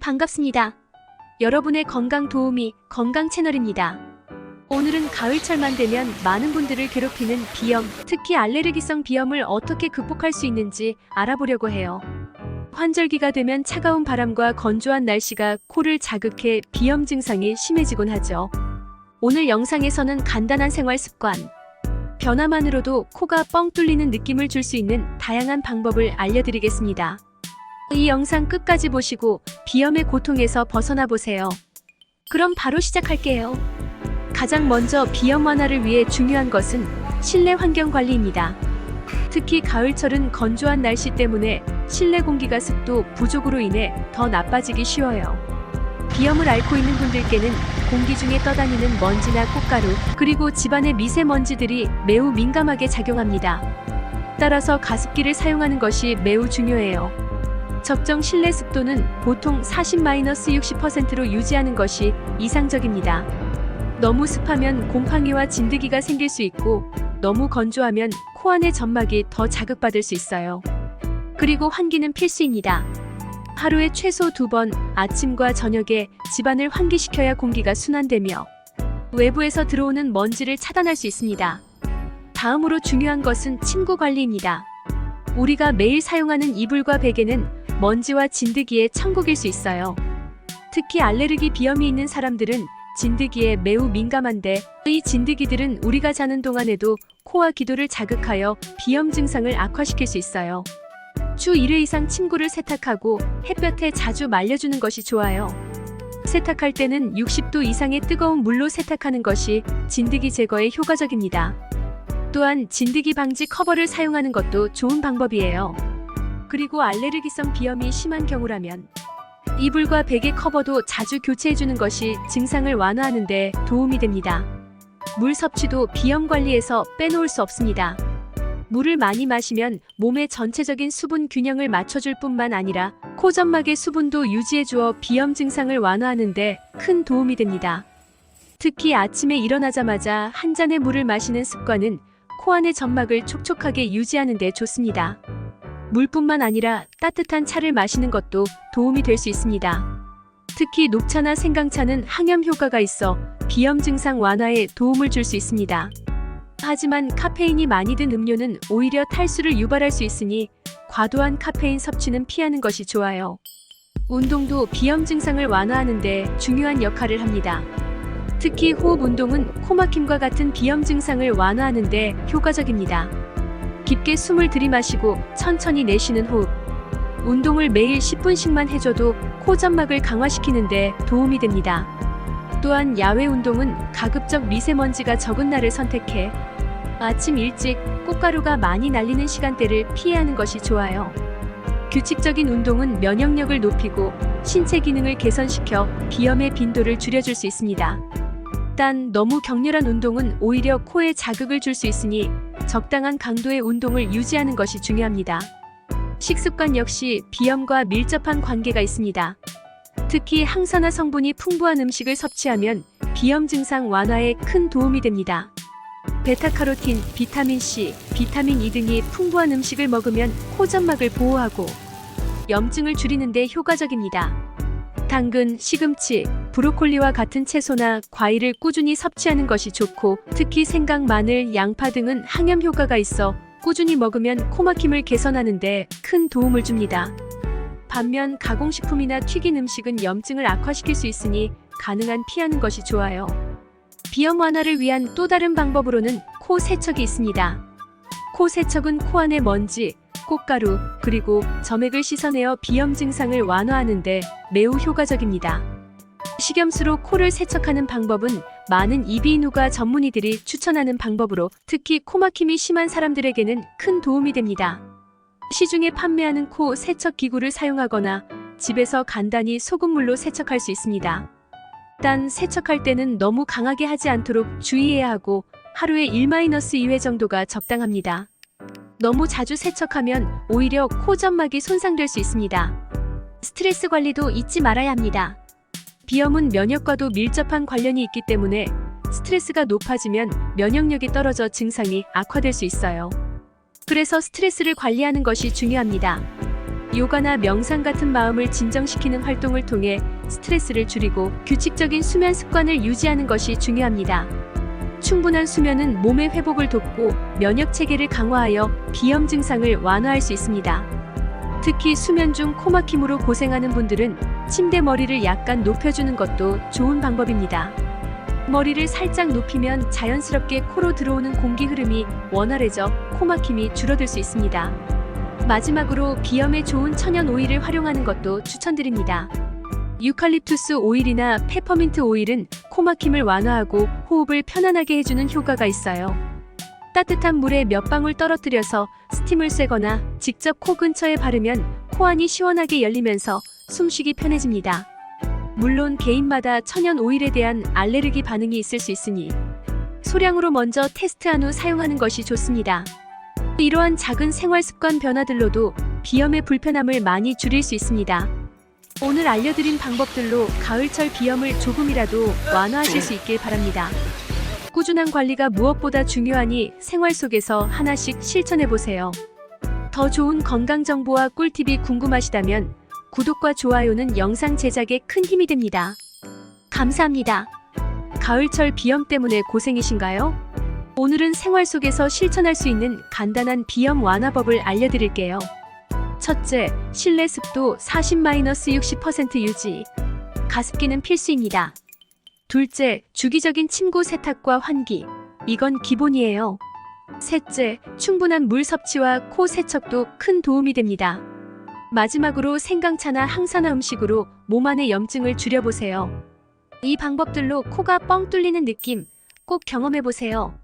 반갑습니다. 여러분의 건강 도우미 건강 채널입니다. 오늘은 가을철만 되면 많은 분들을 괴롭히는 비염, 특히 알레르기성 비염을 어떻게 극복할 수 있는지 알아보려고 해요. 환절기가 되면 차가운 바람과 건조한 날씨가 코를 자극해 비염 증상이 심해지곤 하죠. 오늘 영상에서는 간단한 생활 습관, 변화만으로도 코가 뻥 뚫리는 느낌을 줄 수 있는 다양한 방법을 알려드리겠습니다. 이 영상 끝까지 보시고 비염의 고통에서 벗어나 보세요. 그럼 바로 시작할게요. 가장 먼저 비염 완화를 위해 중요한 것은 실내 환경 관리입니다. 특히 가을철은 건조한 날씨 때문에 실내 공기가 습도 부족으로 인해 더 나빠지기 쉬워요. 비염을 앓고 있는 분들께는 공기 중에 떠다니는 먼지나 꽃가루, 그리고 집안의 미세먼지들이 매우 민감하게 작용합니다. 따라서 가습기를 사용하는 것이 매우 중요해요. 적정 실내 습도는 보통 40-60%로 유지하는 것이 이상적입니다. 너무 습하면 곰팡이와 진드기가 생길 수 있고, 너무 건조하면 코 안의 점막이 더 자극받을 수 있어요. 그리고 환기는 필수입니다. 하루에 최소 2번, 아침과 저녁에 집안을 환기시켜야 공기가 순환되며 외부에서 들어오는 먼지를 차단할 수 있습니다. 다음으로 중요한 것은 침구 관리입니다. 우리가 매일 사용하는 이불과 베개는 먼지와 진드기의 천국일 수 있어요. 특히 알레르기 비염이 있는 사람들은 진드기에 매우 민감한데, 이 진드기들은 우리가 자는 동안에도 코와 기도를 자극하여 비염 증상을 악화시킬 수 있어요. 주 1회 이상 침구를 세탁하고 햇볕에 자주 말려주는 것이 좋아요. 세탁할 때는 60도 이상의 뜨거운 물로 세탁하는 것이 진드기 제거에 효과적입니다. 또한 진드기 방지 커버를 사용하는 것도 좋은 방법이에요. 그리고 알레르기성 비염이 심한 경우라면 이불과 베개 커버도 자주 교체해주는 것이 증상을 완화하는 데 도움이 됩니다. 물 섭취도 비염 관리에서 빼놓을 수 없습니다. 물을 많이 마시면 몸의 전체적인 수분 균형을 맞춰줄 뿐만 아니라 코 점막의 수분도 유지해주어 비염 증상을 완화하는 데 큰 도움이 됩니다. 특히 아침에 일어나자마자 한 잔의 물을 마시는 습관은 코 안의 점막을 촉촉하게 유지하는 데 좋습니다. 물뿐만 아니라 따뜻한 차를 마시는 것도 도움이 될 수 있습니다. 특히 녹차나 생강차는 항염 효과가 있어 비염 증상 완화에 도움을 줄 수 있습니다. 하지만 카페인이 많이 든 음료는 오히려 탈수를 유발할 수 있으니 과도한 카페인 섭취는 피하는 것이 좋아요. 운동도 비염 증상을 완화하는 데 중요한 역할을 합니다. 특히 호흡 운동은 코막힘과 같은 비염 증상을 완화하는 데 효과적입니다. 깊게 숨을 들이마시고 천천히 내쉬는 호흡. 운동을 매일 10분씩만 해줘도 코 점막을 강화시키는 데 도움이 됩니다. 또한 야외 운동은 가급적 미세먼지가 적은 날을 선택해 아침 일찍 꽃가루가 많이 날리는 시간대를 피해야 하는 것이 좋아요. 규칙적인 운동은 면역력을 높이고 신체 기능을 개선시켜 비염의 빈도를 줄여줄 수 있습니다. 단 너무 격렬한 운동은 오히려 코에 자극을 줄 수 있으니 적당한 강도의 운동을 유지하는 것이 중요합니다. 식습관 역시 비염과 밀접한 관계가 있습니다. 특히 항산화 성분이 풍부한 음식을 섭취하면 비염 증상 완화에 큰 도움이 됩니다. 베타카로틴, 비타민C, 비타민 E 등이 풍부한 음식을 먹으면 코 점막을 보호하고 염증을 줄이는 데 효과적입니다. 당근, 시금치, 브로콜리와 같은 채소나 과일을 꾸준히 섭취하는 것이 좋고, 특히 생강, 마늘, 양파 등은 항염 효과가 있어 꾸준히 먹으면 코막힘을 개선하는 데 큰 도움을 줍니다. 반면 가공식품이나 튀긴 음식은 염증을 악화시킬 수 있으니 가능한 피하는 것이 좋아요. 비염 완화를 위한 또 다른 방법으로는 코 세척이 있습니다. 코 세척은 코 안의 먼지, 꽃가루, 그리고 점액을 씻어내어 비염 증상을 완화하는 데 매우 효과적입니다. 식염수로 코를 세척하는 방법은 많은 이비인후과 전문의들이 추천하는 방법으로, 특히 코막힘이 심한 사람들에게는 큰 도움이 됩니다. 시중에 판매하는 코 세척 기구를 사용하거나 집에서 간단히 소금물로 세척할 수 있습니다. 단 세척할 때는 너무 강하게 하지 않도록 주의해야 하고, 하루에 1-2회 정도가 적당합니다. 너무 자주 세척하면 오히려 코 점막이 손상될 수 있습니다. 스트레스 관리도 잊지 말아야 합니다. 비염은 면역과도 밀접한 관련이 있기 때문에 스트레스가 높아지면 면역력이 떨어져 증상이 악화될 수 있어요. 그래서 스트레스를 관리하는 것이 중요합니다. 요가나 명상 같은 마음을 진정시키는 활동을 통해 스트레스를 줄이고 규칙적인 수면 습관을 유지하는 것이 중요합니다. 충분한 수면은 몸의 회복을 돕고 면역 체계를 강화하여 비염 증상을 완화할 수 있습니다. 특히 수면 중 코막힘으로 고생하는 분들은 침대 머리를 약간 높여주는 것도 좋은 방법입니다. 머리를 살짝 높이면 자연스럽게 코로 들어오는 공기 흐름이 원활해져 코막힘이 줄어들 수 있습니다. 마지막으로 비염에 좋은 천연 오일을 활용하는 것도 추천드립니다. 유칼립투스 오일이나 페퍼민트 오일은 코막힘을 완화하고 호흡을 편안하게 해주는 효과가 있어요. 따뜻한 물에 몇 방울 떨어뜨려서 스팀을 쐬거나 직접 코 근처에 바르면 코안이 시원하게 열리면서 숨쉬기 편해집니다. 물론 개인마다 천연 오일에 대한 알레르기 반응이 있을 수 있으니 소량으로 먼저 테스트한 후 사용하는 것이 좋습니다. 이러한 작은 생활 습관 변화들로도 비염의 불편함을 많이 줄일 수 있습니다. 오늘 알려드린 방법들로 가을철 비염을 조금이라도 완화하실 수 있길 바랍니다. 꾸준한 관리가 무엇보다 중요하니 생활 속에서 하나씩 실천해보세요. 더 좋은 건강 정보와 꿀팁이 궁금하시다면 구독과 좋아요는 영상 제작에 큰 힘이 됩니다. 감사합니다. 가을철 비염 때문에 고생이신가요? 오늘은 생활 속에서 실천할 수 있는 간단한 비염 완화법을 알려드릴게요. 첫째, 실내 습도 40-60% 유지. 가습기는 필수입니다. 둘째, 주기적인 침구 세탁과 환기. 이건 기본이에요. 셋째, 충분한 물 섭취와 코 세척도 큰 도움이 됩니다. 마지막으로 생강차나 항산화 음식으로 몸 안의 염증을 줄여보세요. 이 방법들로 코가 뻥 뚫리는 느낌 꼭 경험해보세요.